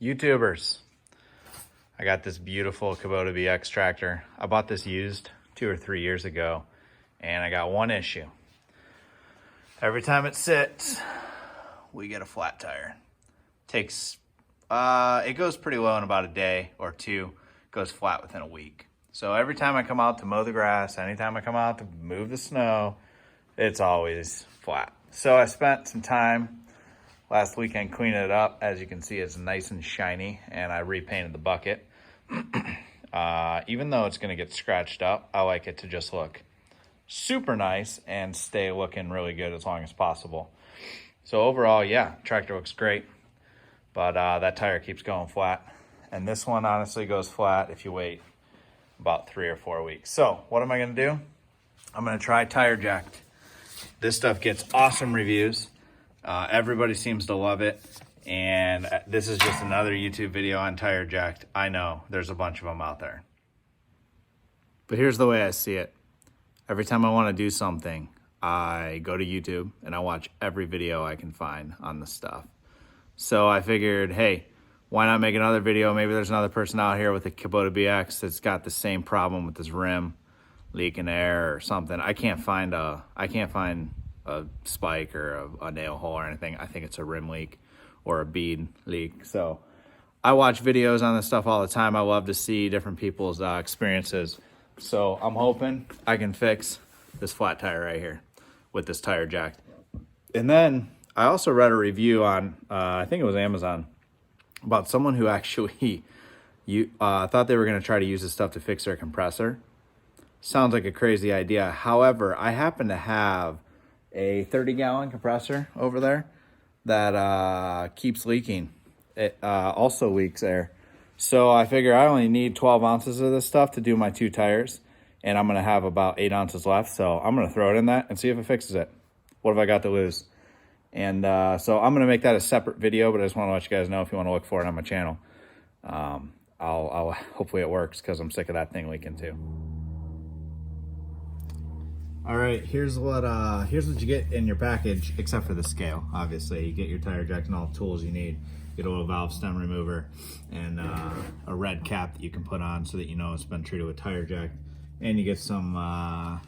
YouTubers, I got this beautiful Kubota BX tractor. I bought this used 2 or 3 years ago, and I got one issue. Every time it sits, we get a flat tire. It goes pretty well in about a day or two. It goes flat within a week. So every time I come out to mow the grass, anytime I come out to move the snow, it's always flat. So I spent some time last weekend cleaning it up. As you can see, it's nice and shiny, and I repainted the bucket. Even though it's gonna get scratched up, I like it to just look super nice and stay looking really good as long as possible. So overall, yeah, tractor looks great, but that tire keeps going flat. And this one honestly goes flat if you wait about 3 or 4 weeks. So what am I gonna do? I'm gonna try TireJect. This stuff gets awesome reviews. Everybody seems to love it. And this is just another YouTube video on TireJect. I know there's a bunch of them out there. But here's the way I see it. Every time I want to do something, I go to YouTube and I watch every video I can find on this stuff. So I figured, hey, why not make another video? Maybe there's another person out here with a Kubota BX that's got the same problem with this rim leaking air or something. I can't find a spike or a nail hole or anything. I think it's a rim leak or a bead leak. So I watch videos on this stuff all the time. I love to see different people's experiences. So I'm hoping I can fix this flat tire right here with this TireJect. And then I also read a review on, I think it was Amazon, about someone who actually thought they were gonna try to use this stuff to fix their compressor. Sounds like a crazy idea. However, I happen to have a 30-gallon compressor over there that keeps leaking. It also leaks air. So I figure I only need 12 ounces of this stuff to do my 2 tires, and I'm gonna have about 8 ounces left. So I'm gonna throw it in that and see if it fixes it. What have I got to lose? And so I'm gonna make that a separate video, but I just wanna let you guys know if you wanna look for it on my channel. I'll hopefully it works, because I'm sick of that thing leaking too. All right, here's what you get in your package, except for the scale. Obviously, you get your TireJect and all the tools you need. Get a little valve stem remover and a red cap that you can put on so that you know it's been treated with TireJect. And you get some,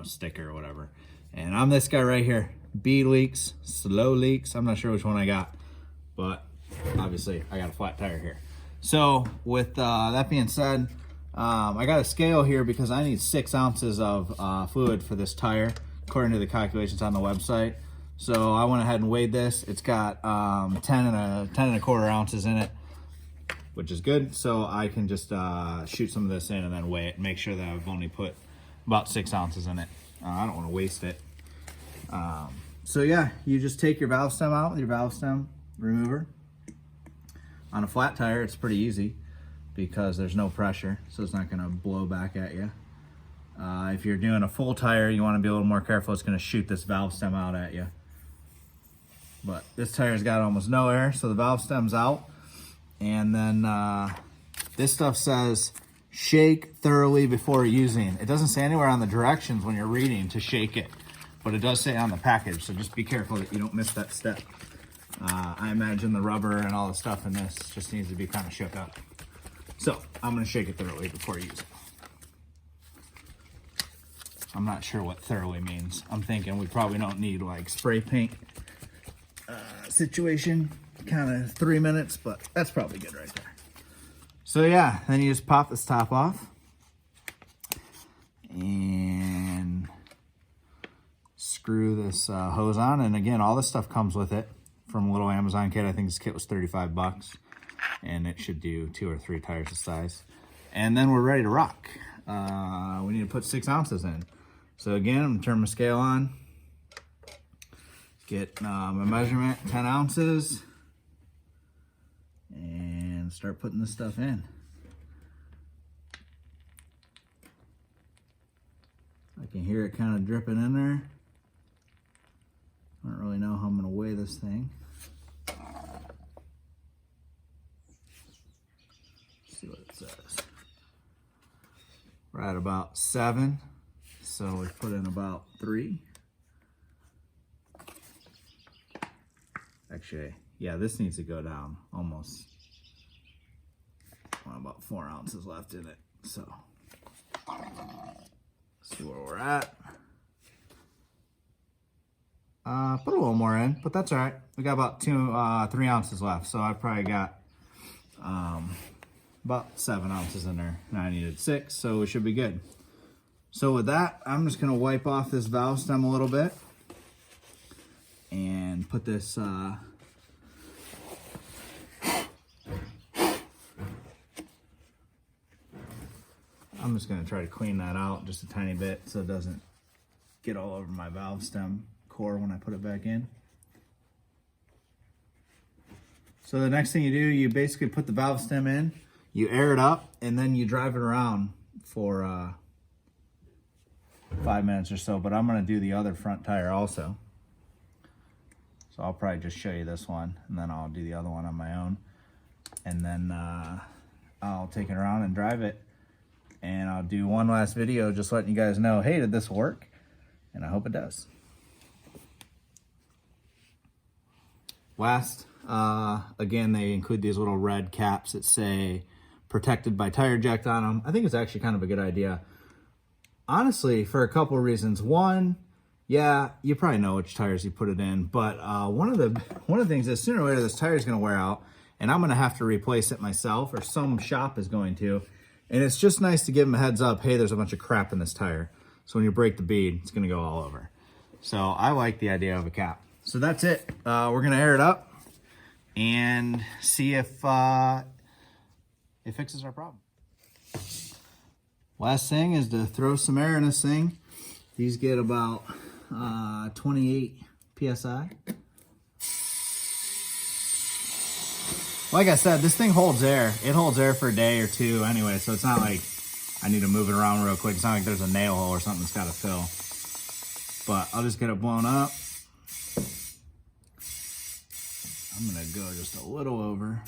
sticker or whatever. And on this guy right here, bead leaks, slow leaks. I'm not sure which one I got, but obviously I got a flat tire here. So with that being said, I got a scale here because I need 6 ounces of fluid for this tire, according to the calculations on the website. So I went ahead and weighed this. It's got 10 and a quarter ounces in it, which is good. So I can just shoot some of this in and then weigh it and make sure that I've only put about 6 ounces in it. I don't want to waste it. So yeah, you just take your valve stem out with your valve stem remover. On a flat tire, it's pretty easy because there's no pressure, so it's not going to blow back at you. If you're doing a full tire, you want to be a little more careful. It's going to shoot this valve stem out at you. But this tire's got almost no air, so the valve stem's out. And then this stuff says shake thoroughly before using. It doesn't say anywhere on the directions when you're reading to shake it, but it does say on the package, so just be careful that you don't miss that step. I imagine the rubber and all the stuff in this just needs to be kind of shook up. So I'm gonna shake it thoroughly before you use it. I'm not sure what thoroughly means. I'm thinking we probably don't need like spray paint situation, kind of 3 minutes, but that's probably good right there. So yeah, then you just pop this top off and screw this hose on. And again, all this stuff comes with it from a little Amazon kit. I think this kit was 35 bucks and it should do 2 or 3 tires this size. And then we're ready to rock. We need to put 6 ounces in. So again, I'm gonna turn my scale on, get my measurement, 10 ounces, and start putting this stuff in. I can hear it kind of dripping in there. I don't really know how I'm gonna weigh this thing. Let's see what it says. We're at about 7. So we put in about 3. Actually, yeah, this needs to go down almost Well, about 4 ounces left in it. So see where we're at. Put a little more in, but that's all right. We got about 3 ounces left, so I probably got about 7 ounces in there. Now I needed 6, so we should be good. So with that, I'm just gonna wipe off this valve stem a little bit and put this I'm just gonna try to clean that out just a tiny bit so it doesn't get all over my valve stem core when I put it back in. So the next thing you do, you basically put the valve stem in, you air it up, and then you drive it around for 5 minutes or so, but I'm gonna do the other front tire also. So I'll probably just show you this one, and then I'll do the other one on my own. And then I'll take it around and drive it. And I'll do one last video just letting you guys know, hey, did this work? And I hope it does. Last, again, they include these little red caps that say protected by TireJect on them. I think it's actually kind of a good idea. Honestly, for a couple of reasons. One, yeah, you probably know which tires you put it in, but one of the things is sooner or later this tire is going to wear out, and I'm going to have to replace it myself, or some shop is going to. And it's just nice to give them a heads up, hey, there's a bunch of crap in this tire. So when you break the bead, it's gonna go all over. So I like the idea of a cap. So that's it. We're gonna air it up and see if it fixes our problem. Last thing is to throw some air in this thing. These get about 28 PSI. Like I said, this thing holds air. It holds air for a day or two anyway, so it's not like I need to move it around real quick. It's not like there's a nail hole or something that's got to fill. But I'll just get it blown up. I'm going to go just a little over,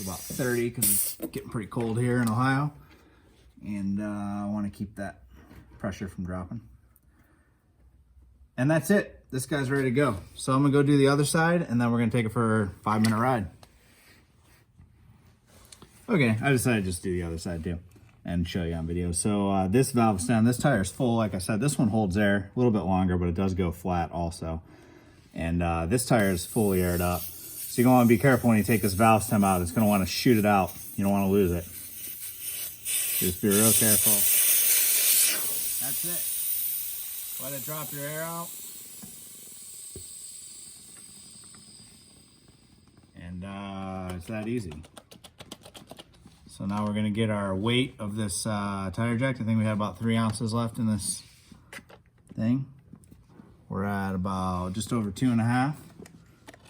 about 30, because it's getting pretty cold here in Ohio. And I want to keep that pressure from dropping. And that's it. This guy's ready to go. So I'm going to go do the other side, and then we're going to take it for a 5-minute ride. Okay, I decided to just do the other side too and show you on video. So this valve stem, this tire is full. Like I said, this one holds air a little bit longer, but it does go flat also. And this tire is fully aired up. So you're going to want to be careful when you take this valve stem out. It's going to want to shoot it out. You don't want to lose it. Just be real careful. That's it. Let it drop your air out. And it's that easy. So now we're gonna get our weight of this TireJect. I think we have about 3 ounces left in this thing. We're at about just over 2.5.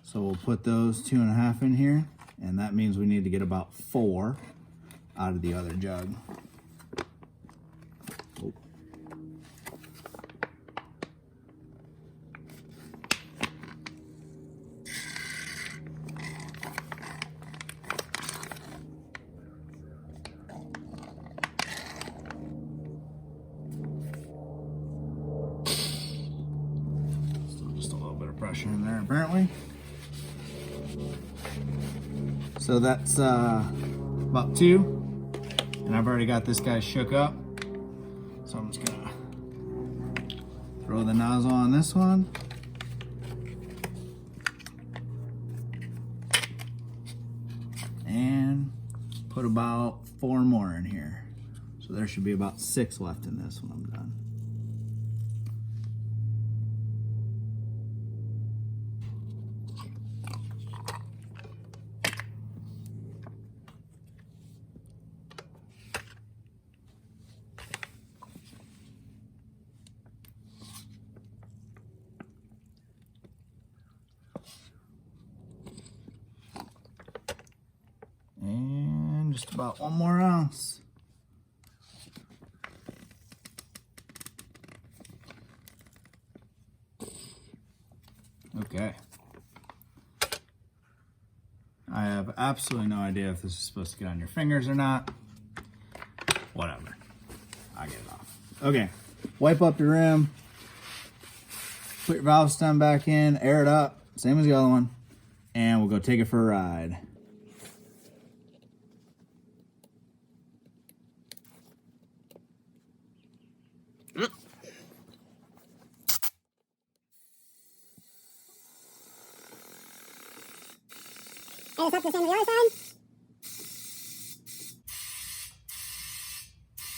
So we'll put those 2.5 in here, and that means we need to get about 4 out of the other jug. Oh. Pressure in there apparently. So that's about 2, and I've already got this guy shook up, so I'm just gonna throw the nozzle on this one, and put about 4 more in here. So there should be about 6 left in this when I'm done. And just about 1 more ounce. Okay. I have absolutely no idea if this is supposed to get on your fingers or not. Whatever. I'll get it off. Okay. Wipe up your rim. Put your valve stem back in. Air it up. Same as the other one. And we'll go take it for a ride. And it's up the same on the other side.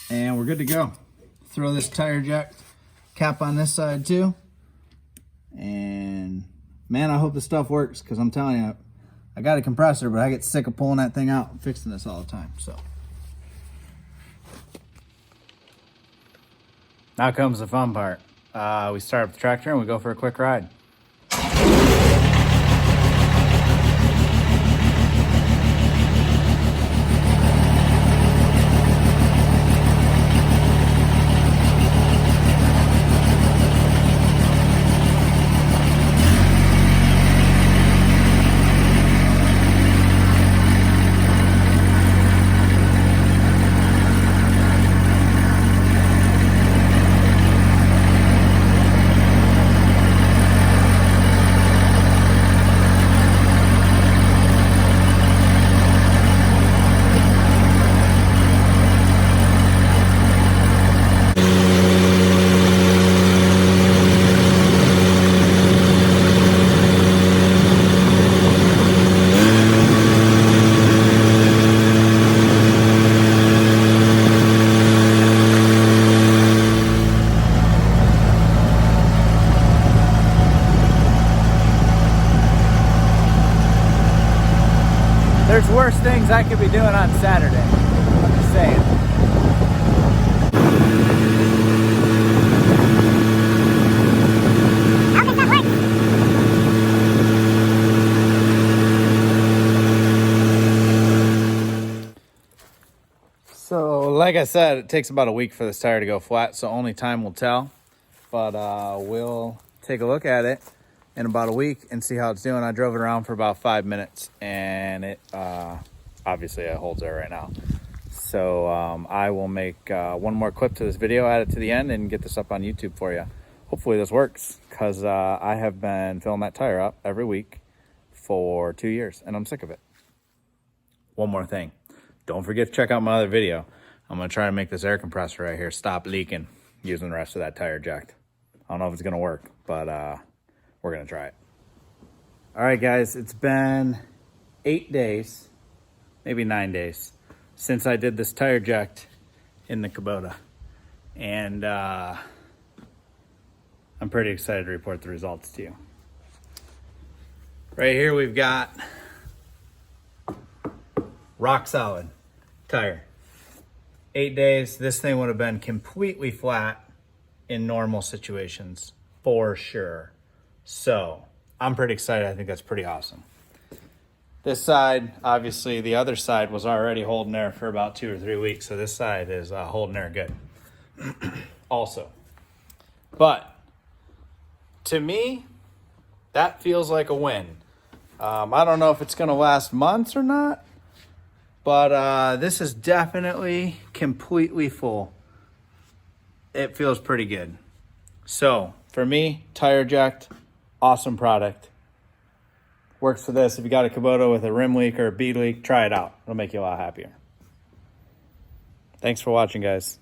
And we're good to go. Throw this TireJect cap on this side too. And man, I hope this stuff works, because I'm telling you, I got a compressor, but I get sick of pulling that thing out and fixing this all the time. So now comes the fun part. We start up the tractor and we go for a quick ride. There's worse things I could be doing on Saturday. I'm just saying. I don't think that works. So like I said, it takes about a week for this tire to go flat, so only time will tell. But we'll take a look at it in about a week and see how it's doing. I drove it around for about 5 minutes, and it obviously it holds there right now. So I will make one more clip to this video, add it to the end, and get this up on YouTube for you. Hopefully this works, because I have been filling that tire up every week for 2 years, and I'm sick of it. One more thing. Don't forget to check out my other video. I'm going to try to make this air compressor right here stop leaking using the rest of that TireJect. I don't know if it's going to work, but we're going to try it. All right, guys, it's been 8 days, maybe 9 days, since I did this TireJect in the Kubota. And I'm pretty excited to report the results to you. Right here we've got rock solid tire. 8 days, this thing would have been completely flat in normal situations, for sure. So I'm pretty excited. I think that's pretty awesome. This side, obviously the other side was already holding there for about 2 or 3 weeks. So this side is holding there good also. But to me, that feels like a win. I don't know if it's going to last months or not, but this is definitely completely full. It feels pretty good. So for me, TireJect, awesome product. Works for this. If you got a Kubota with a rim leak or a bead leak, try it out. It'll make you a lot happier. Thanks for watching, guys.